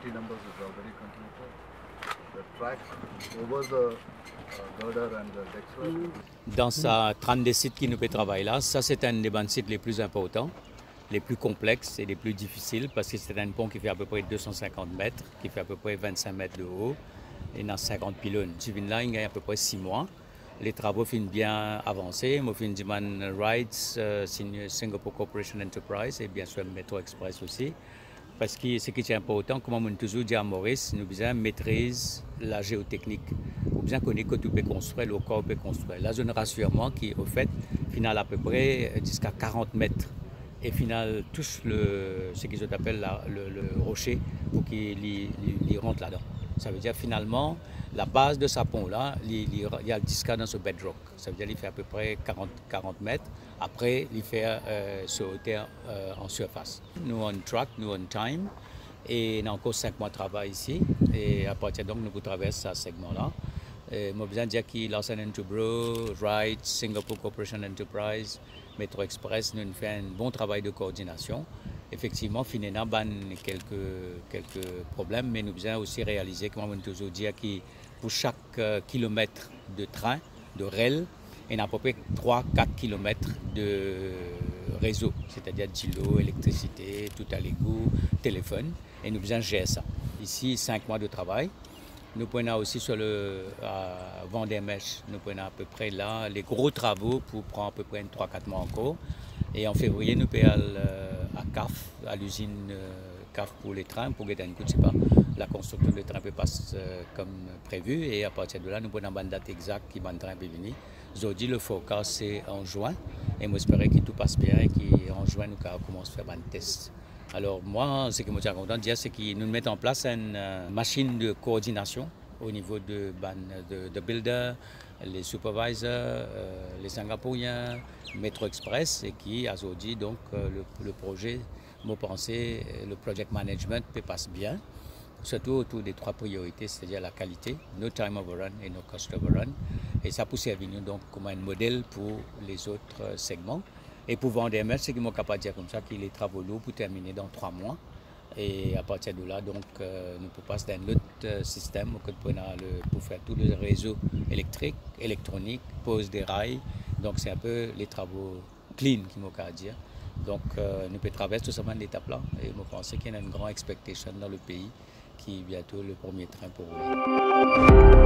80 numbers is already completed. The track over the girder and the Dexter. Dans sa 32 sites qui nous fait travailler là, ça c'est un des bandes sites les plus importants, les plus complexes et les plus difficiles parce que c'est un pont qui fait à peu près 250 mètres, qui fait à peu près 25 mètres de haut et dans 50 pylônes. Je viens là, il y a à peu près 6 mois. Les travaux finissent bien avancés. Moi, je suis Diman Rides, Singapore Corporation Enterprise et bien sûr Metro Express aussi. Parce que ce qui est important, comme on toujours dit à Maurice, nous besoin maîtrise la géotechnique. Nous besoin connaître que tu peux construire, le corps peut construire. La zone de rassurement qui, au fait, finale à peu près jusqu'à 40 mètres. Et final touche ce qu'ils appellent le rocher pour qu'il rentre là-dedans. Ça veut dire finalement, la base de ce pont-là, il y a le disque dans ce bedrock. Ça veut dire qu'il fait à peu près 40 mètres. Après, il fait se hauteur en surface. Nous on track, nous on time. Et on a encore 5 mois de travail ici. Et à partir donc, nous traversons ce segment-là. Je besoin de dire que Larsen & Toubro, Wright, Singapore Corporation Enterprise, Metro Express, nous fait un bon travail de coordination. Effectivement, finalement, a quelques problèmes, mais nous devons aussi réaliser, comme on toujours dit, que pour chaque kilomètre de train, de rail, il y a à peu près 3-4 km de réseau, c'est-à-dire de l'eau, électricité, tout à l'égout, téléphone, et nous devons gérer ça. Ici, 5 mois de travail. Nous prenons aussi sur le Vendée-Mèche, nous prenons à peu près là les gros travaux pour prendre à peu près 3-4 mois encore. Et en février, nous payons à CAF, à l'usine CAF pour les trains, pour que la construction des trains peut passer comme prévu. Et à partir de là, nous prenons une date exacte qui va le train peut venir. Aujourd'hui, le forecast c'est en juin. Et moi, j'espère que tout passe bien et qu'en juin, nous commençons à faire un test. Alors moi, ce que je suis content de dire, c'est que nous mettons en place une machine de coordination au niveau de builder, les supervisors, les Singapouriens, Metro Express, et qui aujourd'hui donc le projet, moi pensais, le project management peut passer bien, surtout autour des 3 priorités, c'est-à-dire la qualité, no time overrun et no cost overrun, et ça peut servir nous donc comme un modèle pour les autres segments. Et pour Vendée-Mèche, c'est qu'ils m'ont capable de dire comme ça qu'il les travaux lourds pour terminer dans 3 mois. Et à partir de là, donc, nous pouvons passer dans un autre système pour faire tout le réseau électrique, électronique, pose des rails. Donc, c'est un peu les travaux clean qui m'ont capable de dire. Donc, nous pouvons traverser tout simplement l'étape là. Et je pense qu'il y a une grande expectation dans le pays qui est bientôt le premier train pour rouler.